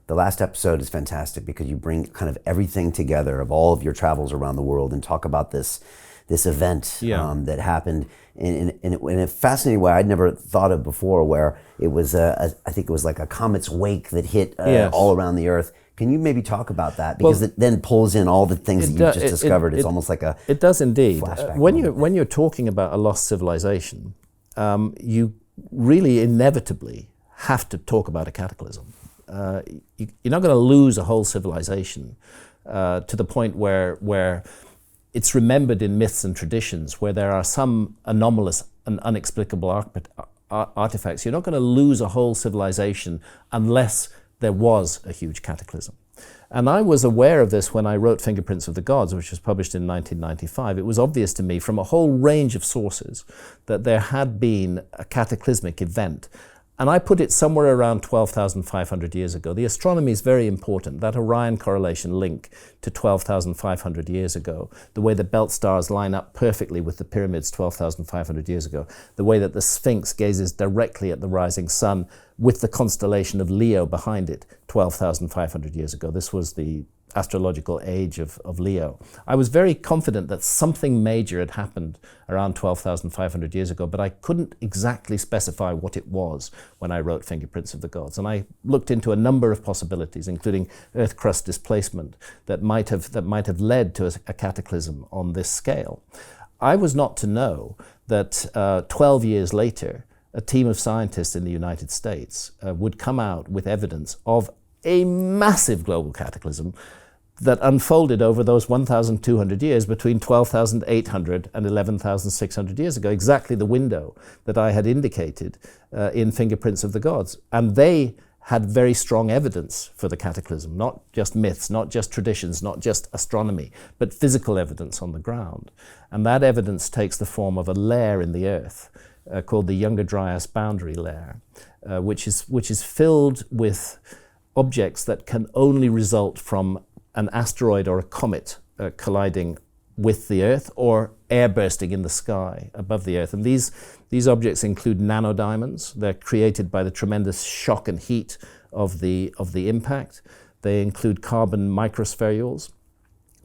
the last episode is fantastic because you bring kind of everything together of all of your travels around the world and talk about this event that happened in a fascinating way I'd never thought of before, where it was I think it was like a comet's wake that hit all around the Earth. Can you maybe talk about that? Because it then pulls in all the things that you've just discovered. It's almost like a It does indeed. flashback. When you're talking about a lost civilization, you really inevitably have to talk about a cataclysm. You're not going to lose a whole civilization to the point where it's remembered in myths and traditions, where there are some anomalous and unexplicable artifacts. You're not going to lose a whole civilization unless there was a huge cataclysm. And I was aware of this when I wrote Fingerprints of the Gods, which was published in 1995. It was obvious to me from a whole range of sources that there had been a cataclysmic event. And I put it somewhere around 12,500 years ago. The astronomy is very important. That Orion correlation link to 12,500 years ago, the way the belt stars line up perfectly with the pyramids 12,500 years ago, the way that the Sphinx gazes directly at the rising sun with the constellation of Leo behind it 12,500 years ago. This was the astrological age of Leo. I was very confident that something major had happened around 12,500 years ago, but I couldn't exactly specify what it was when I wrote Fingerprints of the Gods. And I looked into a number of possibilities, including Earth crust displacement, that might have led to a cataclysm on this scale. I was not to know that 12 years later, a team of scientists in the United States would come out with evidence of a massive global cataclysm that unfolded over those 1,200 years between 12,800 and 11,600 years ago, exactly the window that I had indicated in Fingerprints of the Gods. And they had very strong evidence for the cataclysm, not just myths, not just traditions, not just astronomy, but physical evidence on the ground. And that evidence takes the form of a layer in the Earth called the Younger Dryas boundary layer, which is filled with objects that can only result from an asteroid or a comet colliding with the Earth or air bursting in the sky above the Earth. And these objects include nanodiamonds. They're created by the tremendous shock and heat of the impact. They include carbon microspherules.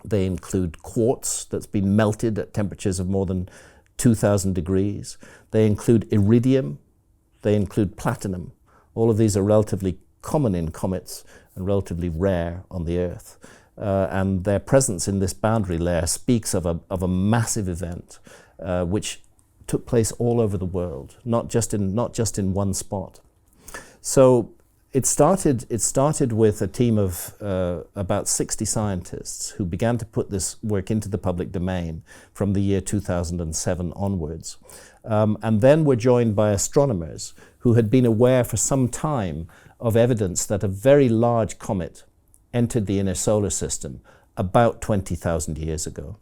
They include quartz that's been melted at temperatures of more than 2,000 degrees. They include iridium. They include platinum. All of these are relatively common in comets and relatively rare on the Earth. And their presence in this boundary layer speaks of a massive event which took place all over the world, not just in one spot. So it started with a team of about 60 scientists who began to put this work into the public domain from the year 2007 onwards. And then were joined by astronomers who had been aware for some time of evidence that a very large comet entered the inner solar system about 20,000 years ago.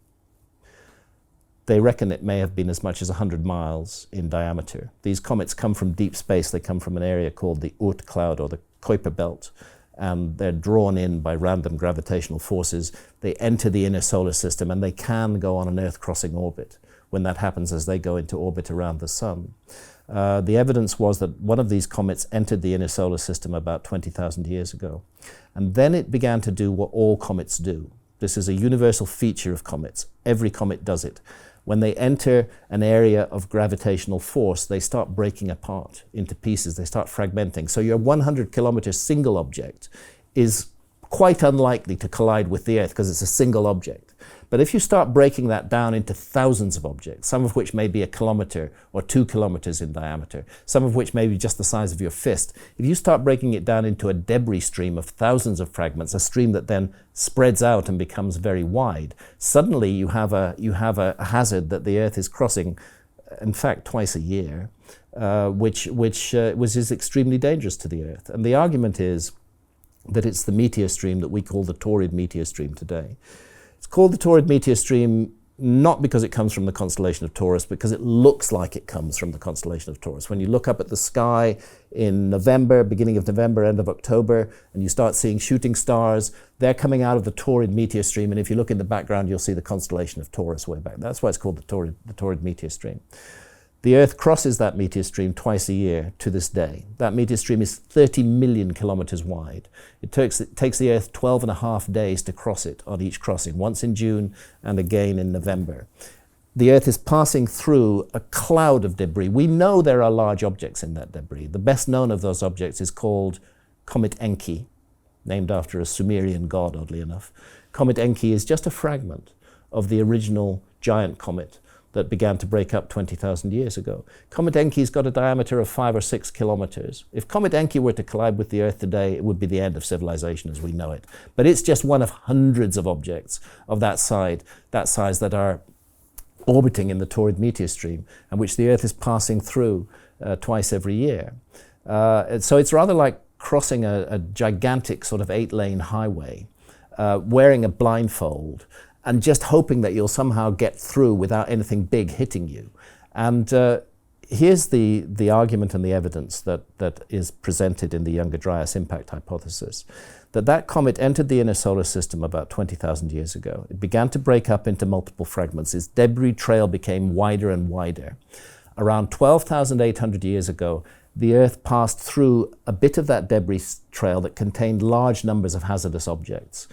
They reckon it may have been as much as 100 miles in diameter. These comets come from deep space. They come from an area called the Oort cloud or the Kuiper belt, and they're drawn in by random gravitational forces. They enter the inner solar system, and they can go on an Earth-crossing orbit. When that happens, as they go into orbit around the sun. The evidence was that one of these comets entered the inner solar system about 20,000 years ago. And then it began to do what all comets do. This is a universal feature of comets. Every comet does it. When they enter an area of gravitational force, they start breaking apart into pieces. They start fragmenting. So your 100-kilometer single object is quite unlikely to collide with the Earth because it's a single object. But if you start breaking that down into thousands of objects, some of which may be 1 kilometer or 2 kilometers in diameter, some of which may be just the size of your fist, if you start breaking it down into a debris stream of thousands of fragments, a stream that then spreads out and becomes very wide, suddenly you have a hazard that the Earth is crossing, in fact, twice a year, which is extremely dangerous to the Earth. And the argument is that it's the meteor stream that we call the Taurid meteor stream today. It's called the Taurid meteor stream not because it comes from the constellation of Taurus, because it looks like it comes from the constellation of Taurus. When you look up at the sky in November, beginning of November, end of October, and you start seeing shooting stars, they're coming out of the Taurid meteor stream, and if you look in the background, you'll see the constellation of Taurus way back. That's why it's called the Taurid meteor stream. The Earth crosses that meteor stream twice a year to this day. That meteor stream is 30 million kilometers wide. It takes the Earth 12.5 days to cross it on each crossing, once in June and again in November. The Earth is passing through a cloud of debris. We know there are large objects in that debris. The best known of those objects is called Comet Enki, named after a Sumerian god, oddly enough. Comet Enki is just a fragment of the original giant comet that began to break up 20,000 years ago. Comet Enki's got a diameter of 5 or 6 kilometers. If Comet Enki were to collide with the Earth today, it would be the end of civilization as we know it. But it's just one of hundreds of objects of that size that are orbiting in the Taurid meteor stream, and which the Earth is passing through twice every year. So it's rather like crossing a gigantic sort of 8-lane highway, wearing a blindfold, and just hoping that you'll somehow get through without anything big hitting you. And here's the argument and the evidence that is presented in the Younger Dryas impact hypothesis, that comet entered the inner solar system about 20,000 years ago. It began to break up into multiple fragments. Its debris trail became wider and wider. Around 12,800 years ago, the Earth passed through a bit of that debris trail that contained large numbers of hazardous objects.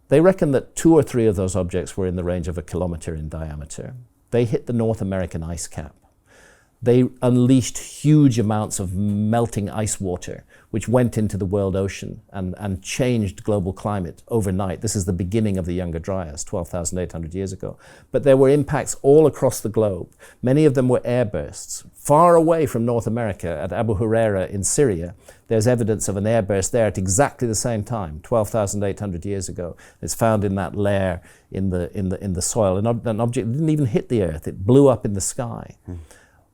They reckon that 2 or 3 of those objects were in the range of a kilometer in diameter. They hit the North American ice cap. They unleashed huge amounts of melting ice water, which went into the world ocean and changed global climate overnight. This is the beginning of the Younger Dryas, 12,800 years ago. But there were impacts all across the globe. Many of them were airbursts. Far away from North America, at Abu Huraira in Syria, there's evidence of an airburst there at exactly the same time, 12,800 years ago. It's found in that layer in the soil. An object didn't even hit the Earth. It blew up in the sky.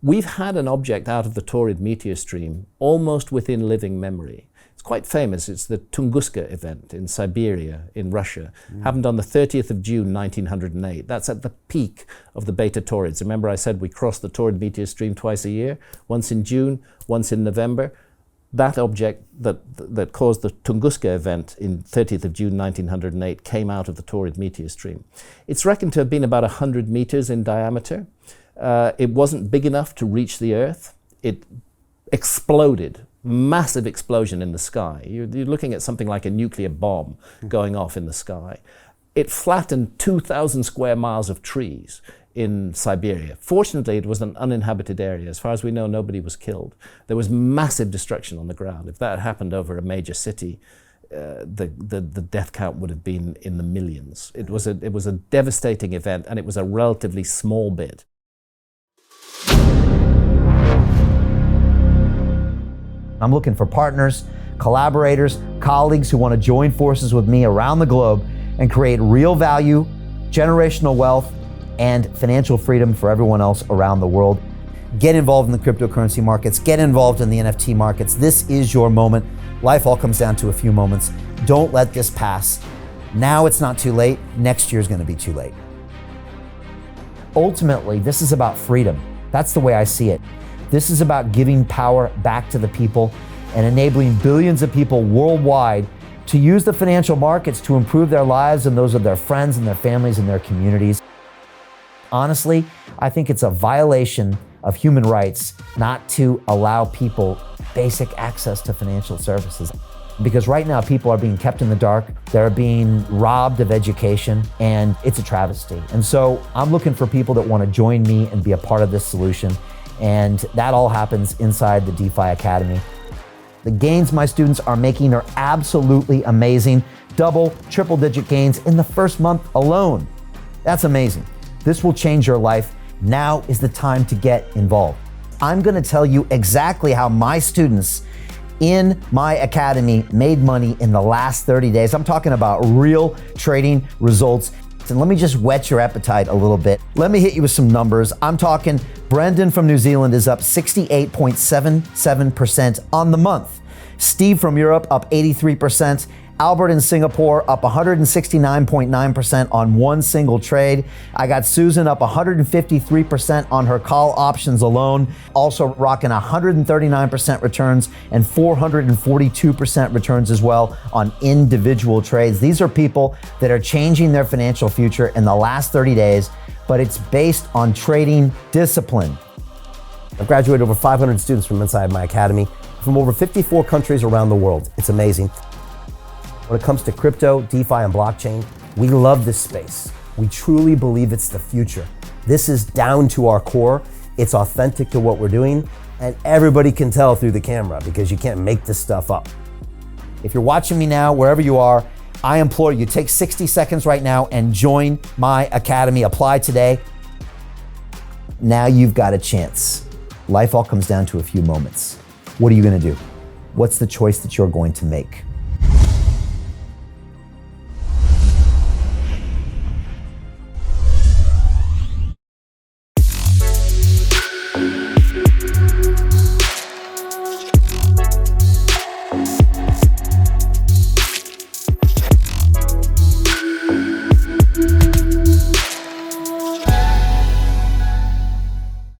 We've had an object out of the Taurid meteor stream almost within living memory. It's quite famous. It's the Tunguska event in Siberia, in Russia. Happened on the 30th of June, 1908. That's at the peak of the Beta Taurids. Remember I said we cross the Taurid meteor stream twice a year, once in June, once in November. That object that caused the Tunguska event in 30th of June 1908 came out of the Taurid meteor stream. It's reckoned to have been about 100 meters in diameter. It wasn't big enough to reach the Earth. It exploded, massive explosion in the sky. You're looking at something like a nuclear bomb going off in the sky. It flattened 2,000 square miles of trees in Siberia. Fortunately, it was an uninhabited area. As far as we know, nobody was killed. There was massive destruction on the ground. If that had happened over a major city, the death count would have been in the millions. It was a devastating event, and it was a relatively small bit. I'm looking for partners, collaborators, colleagues who want to join forces with me around the globe and create real value, generational wealth, and financial freedom for everyone else around the world. Get involved in the cryptocurrency markets, get involved in the NFT markets. This is your moment. Life all comes down to a few moments. Don't let this pass. Now it's not too late. Next year's going to be too late. Ultimately, this is about freedom. That's the way I see it. This is about giving power back to the people and enabling billions of people worldwide to use the financial markets to improve their lives and those of their friends and their families and their communities. Honestly, I think it's a violation of human rights not to allow people basic access to financial services. Because right now people are being kept in the dark, they're being robbed of education, and it's a travesty. And so I'm looking for people that want to join me and be a part of this solution. And that all happens inside the DeFi Academy. The gains my students are making are absolutely amazing. Double, triple-digit gains in the first month alone. That's amazing. This will change your life. Now is the time to get involved. I'm going to tell you exactly how my students in my academy made money in the last 30 days. I'm talking about real trading results. And let me just whet your appetite a little bit. Let me hit you with some numbers. I'm talking Brendan from New Zealand is up 68.77% on the month. Steve from Europe up 83%. Albert in Singapore up 169.9% on one single trade. I got Susan up 153% on her call options alone, also rocking 139% returns and 442% returns as well on individual trades. These are people that are changing their financial future in the last 30 days, but it's based on trading discipline. I've graduated over 500 students from inside my academy, from over 54 countries around the world. It's amazing. When it comes to crypto, DeFi, and blockchain, we love this space. We truly believe it's the future. This is down to our core. It's authentic to what we're doing, and everybody can tell through the camera because you can't make this stuff up. If you're watching me now, wherever you are, I implore you, take 60 seconds right now and join my academy. Apply today. Now you've got a chance. Life all comes down to a few moments. What are you gonna do? What's the choice that you're going to make?